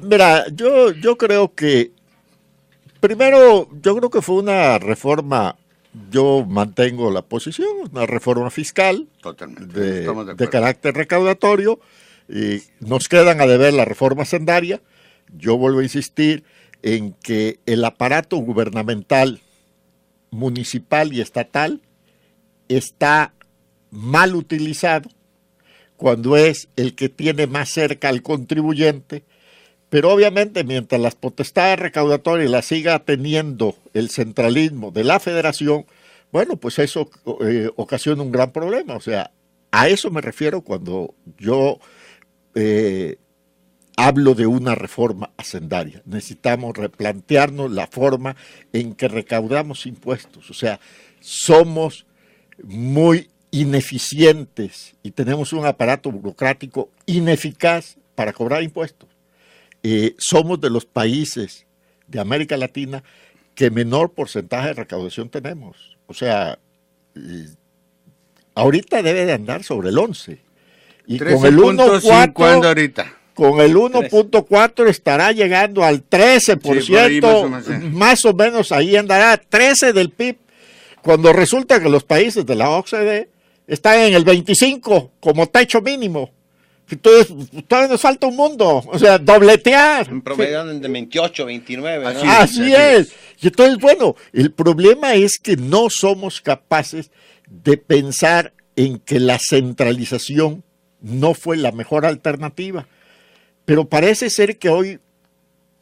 mira, yo creo que, primero, yo creo que fue una reforma, yo mantengo la posición, una reforma fiscal Totalmente. de carácter recaudatorio, y nos quedan a deber la reforma hacendaria. Yo vuelvo a insistir en que el aparato gubernamental, municipal y estatal está mal utilizado cuando es el que tiene más cerca al contribuyente, pero obviamente mientras las potestades recaudatorias las siga teniendo el centralismo de la federación, bueno, pues eso ocasiona un gran problema. O sea, a eso me refiero cuando yo hablo de una reforma hacendaria. Necesitamos replantearnos la forma en que recaudamos impuestos. O sea, somos muy ineficientes y tenemos un aparato burocrático ineficaz para cobrar impuestos. Somos de los países de América Latina que menor porcentaje de recaudación tenemos. O sea, ahorita debe de andar sobre el 11. Y con el 1.4 ahorita. Con el 1.4 estará llegando al 13%, sí, más o menos ahí andará, 13 del PIB, cuando resulta que los países de la OCDE están en el 25 como techo mínimo. Entonces, todavía nos falta un mundo, o sea, dobletear. En promedio de 28, 29. ¿no? Así es. Y entonces, bueno, el problema es que no somos capaces de pensar en que la centralización no fue la mejor alternativa. Pero parece ser que hoy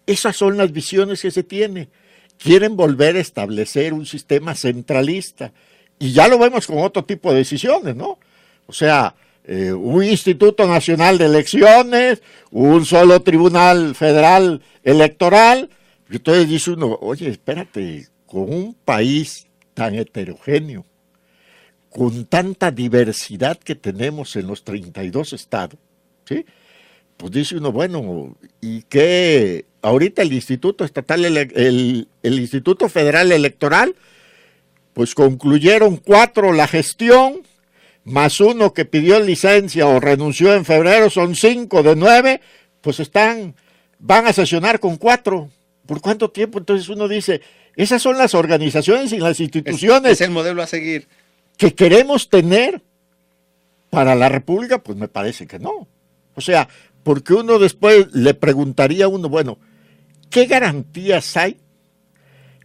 esas son las visiones que se tienen. Quieren volver a establecer un sistema centralista. Y ya lo vemos con otro tipo de decisiones, ¿no? O sea, un Instituto Nacional de Elecciones, un solo Tribunal Federal Electoral. Y entonces dice uno, oye, espérate, con un país tan heterogéneo, con tanta diversidad que tenemos en los 32 estados, ¿sí? Pues dice uno, bueno, ¿y qué? Ahorita el Instituto Estatal, el Instituto Federal Electoral, pues concluyeron 4 la gestión, más uno que pidió licencia o renunció en febrero, son 5 de 9, pues van a sesionar con 4. ¿Por cuánto tiempo? Entonces uno dice, esas son las organizaciones y las instituciones. Es el modelo a seguir. ¿Que queremos tener para la República? Pues me parece que no. O sea, porque uno después le preguntaría a uno, bueno, ¿qué garantías hay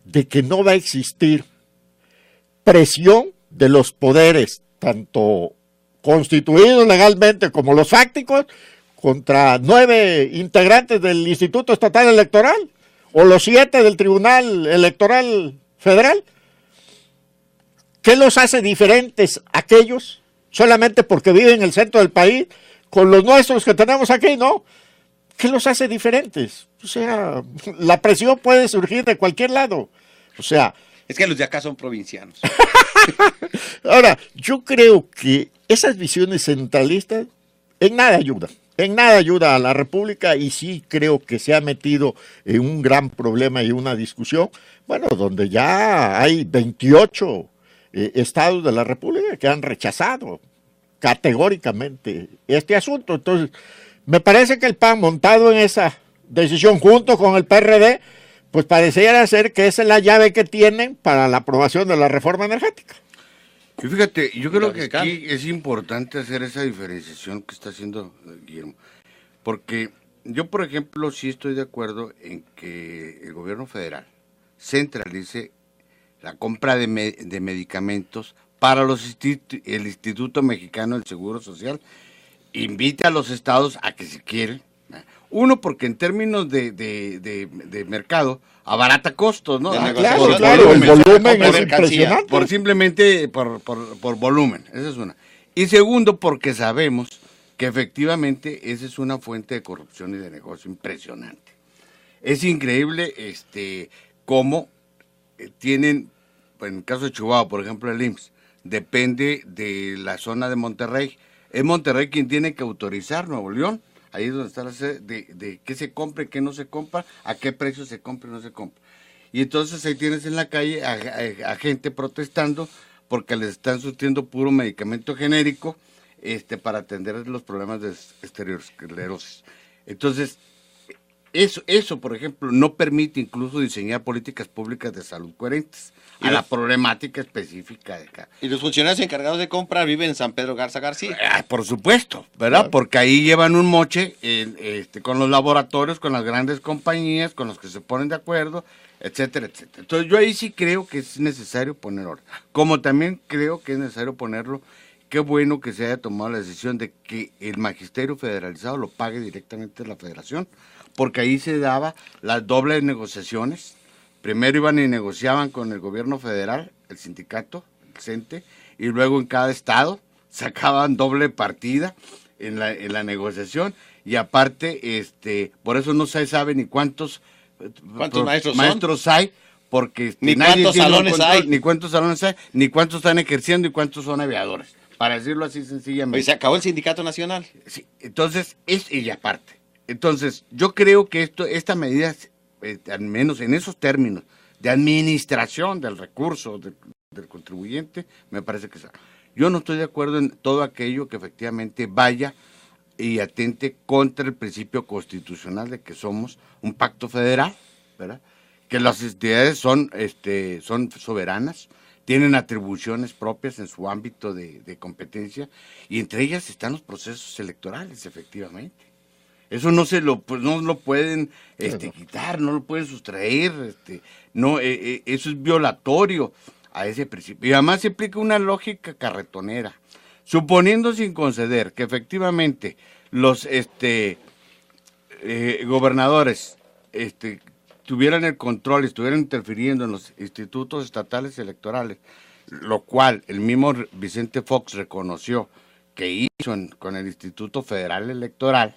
de que no va a existir presión de los poderes, tanto constituidos legalmente como los fácticos, contra 9 integrantes del Instituto Estatal Electoral o los 7 del Tribunal Electoral Federal? ¿Qué los hace diferentes aquellos solamente porque viven en el centro del país con los nuestros que tenemos aquí, no? ¿Qué los hace diferentes? O sea, la presión puede surgir de cualquier lado. O sea... Es que los de acá son provincianos. Ahora, yo creo que esas visiones centralistas en nada ayuda a la República, y sí creo que se ha metido en un gran problema y una discusión, bueno, donde ya hay 28 estados de la República que han rechazado categóricamente este asunto. Entonces, me parece que el PAN, montado en esa decisión junto con el PRD, pues pareciera ser que esa es la llave que tienen para la aprobación de la reforma energética. Y fíjate, yo creo que aquí es importante hacer esa diferenciación que está haciendo Guillermo, porque yo, por ejemplo, sí estoy de acuerdo en que el gobierno federal centralice la compra de medicamentos para el Instituto Mexicano del Seguro Social, invite a los estados a que si quieren. Uno, porque en términos de mercado, abarata costos, ¿no? Claro, el volumen es impresionante. Simplemente por volumen, esa es una. Y segundo, porque sabemos que efectivamente esa es una fuente de corrupción y de negocio impresionante. Es increíble cómo tienen, en el caso de Chihuahua, por ejemplo, el IMSS, depende de la zona de Monterrey. Es Monterrey quien tiene que autorizar Nuevo León. Ahí es donde está la sede de qué se compra y qué no se compra, a qué precio se compra y no se compra. Y entonces ahí tienes en la calle a gente protestando porque les están surtiendo puro medicamento genérico para atender los problemas de esclerosis. Entonces, eso, por ejemplo, no permite incluso diseñar políticas públicas de salud coherentes a la problemática específica de acá. Y los funcionarios encargados de comprar viven en San Pedro Garza García. Por supuesto, ¿verdad? Claro. Porque ahí llevan un moche con los laboratorios, con las grandes compañías, con los que se ponen de acuerdo, etcétera, etcétera. Entonces yo ahí sí creo que es necesario poner orden. Como también creo que es necesario ponerlo, qué bueno que se haya tomado la decisión de que el magisterio federalizado lo pague directamente la federación, porque ahí se daba las dobles negociaciones. Primero iban y negociaban con el gobierno federal, el sindicato, el CENTE, y luego en cada estado sacaban doble partida en la negociación, y aparte, por eso no se sabe ni cuántos maestros hay, porque Ni nadie cuántos tiene un salones hay. ni cuántos salones hay, ni cuántos están ejerciendo y cuántos son aviadores, para decirlo así sencillamente. Hoy se acabó el sindicato nacional. Sí, entonces, y aparte. Entonces, yo creo que esta medida, al menos en esos términos de administración del recurso del contribuyente, me parece que yo no estoy de acuerdo en todo aquello que efectivamente vaya y atente contra el principio constitucional de que somos un pacto federal, ¿verdad? Que las entidades son soberanas, tienen atribuciones propias en su ámbito de competencia, y entre ellas están los procesos electorales, efectivamente. Eso no lo pueden quitar, no lo pueden sustraer, eso es violatorio a ese principio. Y además implica una lógica carretonera. Suponiendo sin conceder que efectivamente los gobernadores tuvieran el control, estuvieran interfiriendo en los institutos estatales electorales, lo cual el mismo Vicente Fox reconoció que hizo con el Instituto Federal Electoral,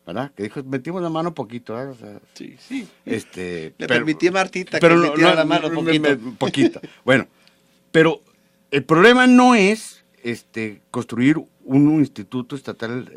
¿verdad? Que dijo, metimos la mano poquito, ¿verdad? O sea, Sí. Le permití a Martita que metiera la mano poquito. Bueno, pero el problema no es construir un instituto estatal,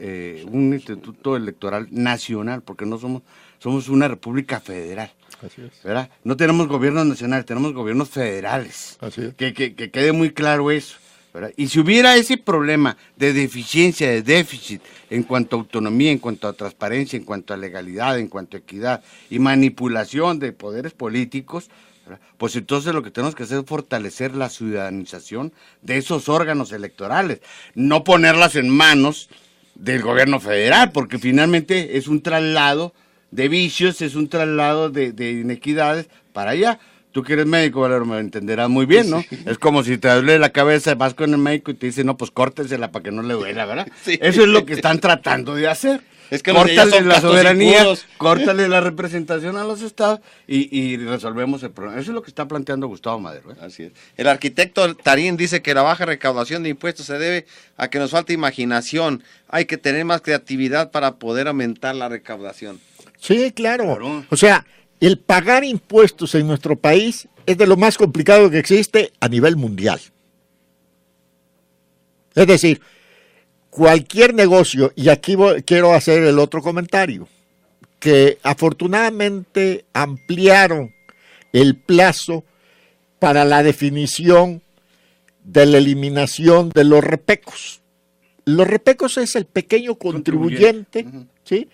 un instituto electoral nacional, porque no somos una república federal. Así es. ¿Verdad? No tenemos gobiernos nacionales, tenemos gobiernos federales. Así es. Que quede muy claro eso, ¿verdad? Y si hubiera ese problema de deficiencia, de déficit, en cuanto a autonomía, en cuanto a transparencia, en cuanto a legalidad, en cuanto a equidad y manipulación de poderes políticos, ¿verdad? Pues entonces lo que tenemos que hacer es fortalecer la ciudadanización de esos órganos electorales, no ponerlas en manos del gobierno federal, porque finalmente es un traslado de vicios, es un traslado de inequidades para allá. Tú que eres médico, Valero, me entenderás muy bien, ¿no? Sí. Es como si te duele la cabeza, vas con el médico y te dice, no, pues córtensela para que no le duela, ¿verdad? Sí. Eso es lo que están tratando de hacer. Es que córtale la soberanía, córtale la representación a los estados y resolvemos el problema. Eso es lo que está planteando Gustavo Madero, ¿eh? Así es. El arquitecto Tarín dice que la baja recaudación de impuestos se debe a que nos falta imaginación. Hay que tener más creatividad para poder aumentar la recaudación. Sí, claro. O sea, el pagar impuestos en nuestro país es de lo más complicado que existe a nivel mundial. Es decir, cualquier negocio, y aquí quiero hacer el otro comentario, que afortunadamente ampliaron el plazo para la definición de la eliminación de los repecos. Los repecos es el pequeño contribuyente, ¿sí?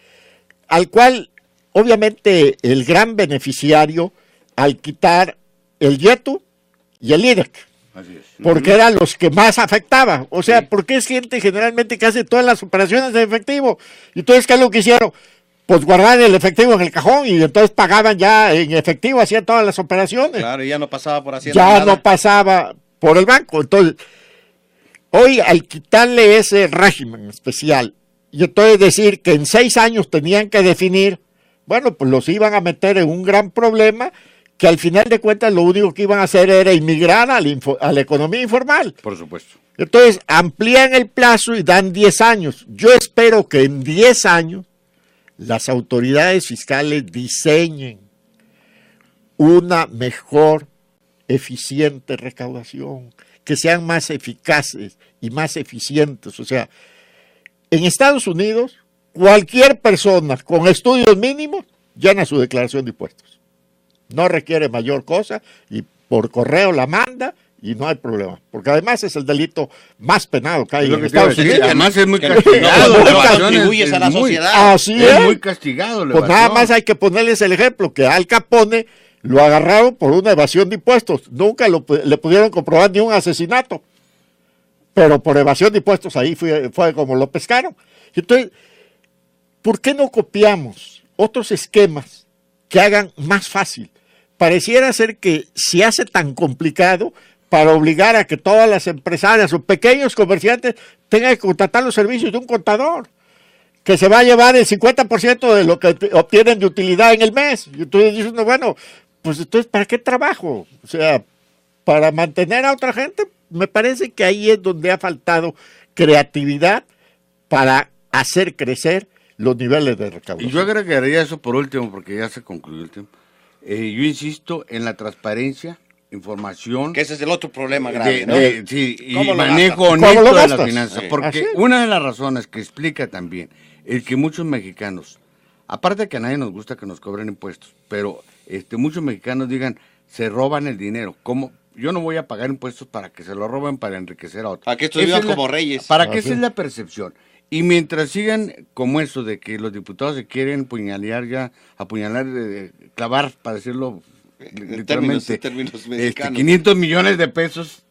Al cual, obviamente, el gran beneficiario al quitar el YETU y el IDEC. Así es. Porque eran los que más afectaban. O sea, porque es gente generalmente que hace todas las operaciones de efectivo. Y entonces, ¿qué es lo que hicieron? Pues guardaban el efectivo en el cajón y entonces pagaban ya en efectivo, hacían todas las operaciones. Claro, y ya no pasaba por Hacienda. Ya no pasaba por el banco. Entonces, hoy al quitarle ese régimen especial, y entonces decir que en 6 años tenían que definir, bueno, pues los iban a meter en un gran problema, que al final de cuentas lo único que iban a hacer era inmigrar a la economía informal. Por supuesto. Entonces, amplían el plazo y dan 10 años. Yo espero que en 10 años las autoridades fiscales diseñen una mejor, eficiente recaudación, que sean más eficaces y más eficientes. O sea, en Estados Unidos, cualquier persona con estudios mínimos llena su declaración de impuestos. No requiere mayor cosa y por correo la manda y no hay problema, porque además es el delito más penado que hay Es lo en que te iba a Estados decir, Unidos. además es muy que castigado. no la evasión contribuyes a la muy- sociedad. Así Es es. muy castigado la Pues nada evasión. más hay que ponerles el ejemplo, que Al Capone lo agarraron por una evasión de impuestos. Nunca le pudieron comprobar ni un asesinato. Pero por evasión de impuestos ahí fue como lo pescaron. Entonces, ¿por qué no copiamos otros esquemas que hagan más fácil? Pareciera ser que se hace tan complicado para obligar a que todas las empresarias o pequeños comerciantes tengan que contratar los servicios de un contador, que se va a llevar el 50% de lo que obtienen de utilidad en el mes. Y entonces dices, no, bueno, pues entonces, ¿para qué trabajo? O sea, para mantener a otra gente. Me parece que ahí es donde ha faltado creatividad para hacer crecer los niveles de recaudación. Y yo agregaría eso por último, porque ya se concluyó el tiempo. Yo insisto en la transparencia, información. Que ese es el otro problema grave, ¿no? Sí, y ¿Cómo lo manejo gastas? ¿Cómo honesto lo de las gastas? finanzas. Sí. Así Porque es. una de las razones que explica también el que muchos mexicanos, aparte de que a nadie nos gusta que nos cobren impuestos, pero muchos mexicanos digan, se roban el dinero. ¿Cómo? Yo no voy a pagar impuestos para que se lo roben para enriquecer a otros. Para que estos Esa vivan es la- como reyes. Para que Así esa es es. la percepción. Y mientras sigan como eso de que los diputados se quieren apuñalar, clavar, para decirlo literalmente, En términos mexicanos. 500 millones de pesos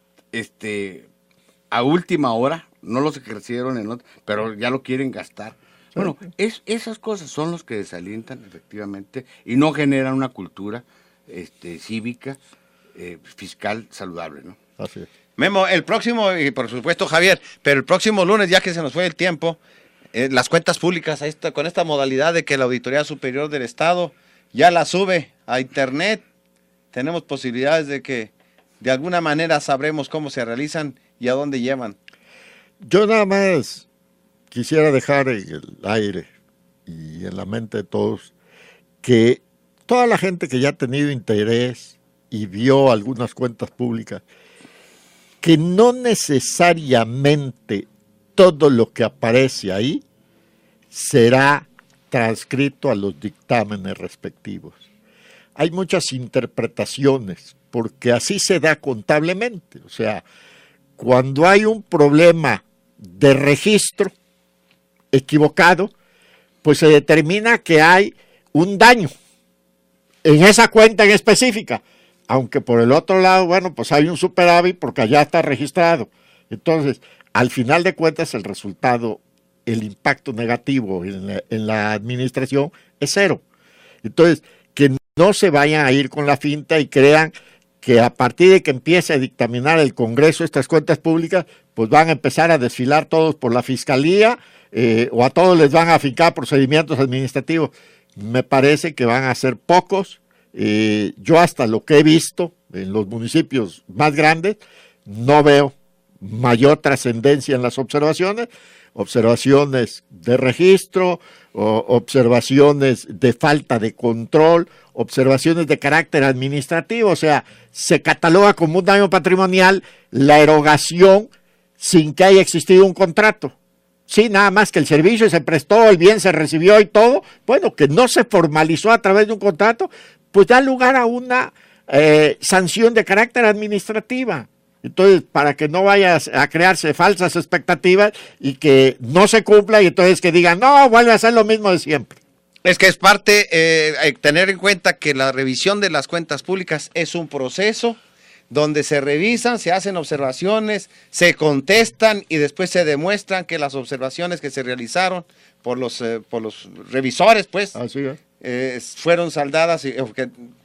a última hora, no los ejercieron, pero ya lo quieren gastar. Bueno, esas cosas son los que desalientan efectivamente y no generan una cultura cívica, fiscal saludable, ¿no? Así es. Memo, el próximo, y por supuesto Javier, pero el próximo lunes, ya que se nos fue el tiempo, las cuentas públicas, con esta modalidad de que la Auditoría Superior del Estado ya la sube a internet, tenemos posibilidades de que de alguna manera sabremos cómo se realizan y a dónde llevan. Yo nada más quisiera dejar en el aire y en la mente de todos que toda la gente que ya ha tenido interés y vio algunas cuentas públicas, que no necesariamente todo lo que aparece ahí será transcrito a los dictámenes respectivos. Hay muchas interpretaciones, porque así se da contablemente. O sea, cuando hay un problema de registro equivocado, pues se determina que hay un daño en esa cuenta en específica, aunque por el otro lado, bueno, pues hay un superávit porque allá está registrado. Entonces, al final de cuentas, el resultado, el impacto negativo en la administración es cero. Entonces, que no se vayan a ir con la finta y crean que a partir de que empiece a dictaminar el Congreso estas cuentas públicas, pues van a empezar a desfilar todos por la Fiscalía o a todos les van a afincar procedimientos administrativos. Me parece que van a ser pocos. Yo hasta lo que he visto en los municipios más grandes, no veo mayor trascendencia en las observaciones de registro, observaciones de falta de control, observaciones de carácter administrativo, o sea, se cataloga como un daño patrimonial la erogación sin que haya existido un contrato. Sí, nada más que el servicio se prestó, el bien se recibió y todo, bueno, que no se formalizó a través de un contrato, pues da lugar a una sanción de carácter administrativa. Entonces, para que no vaya a crearse falsas expectativas y que no se cumpla y entonces que digan, no, vuelve a ser lo mismo de siempre. Es que es parte, tener en cuenta que la revisión de las cuentas públicas es un proceso donde se revisan, se hacen observaciones, se contestan y después se demuestran que las observaciones que se realizaron por los revisores, pues, Así es. fueron saldadas, es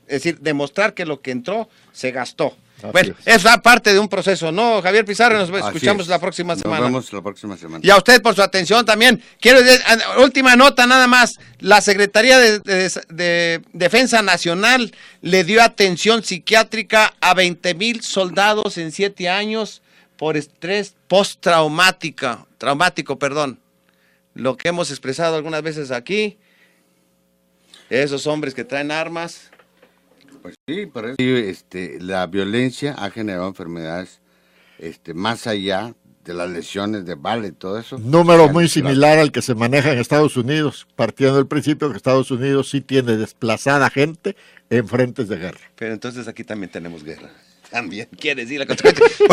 decir, demostrar que lo que entró se gastó. Así Bueno, es parte de un proceso, ¿no, Javier Pizarro? Nos Así escuchamos es. la próxima semana. Nos vemos la próxima semana. Y a usted por su atención también. Quiero decir, última nota nada más. La Secretaría de Defensa Nacional le dio atención psiquiátrica a 20,000 soldados en 7 años por estrés postraumático. Lo que hemos expresado algunas veces aquí. Esos hombres que traen armas. Pues sí, por eso la violencia ha generado enfermedades más allá de las lesiones de bala y todo eso. Número muy similar al que se maneja en Estados Unidos, partiendo del principio que Estados Unidos sí tiene desplazada gente en frentes de guerra. Pero entonces aquí también tenemos guerra. También quiere decir la consecuencia.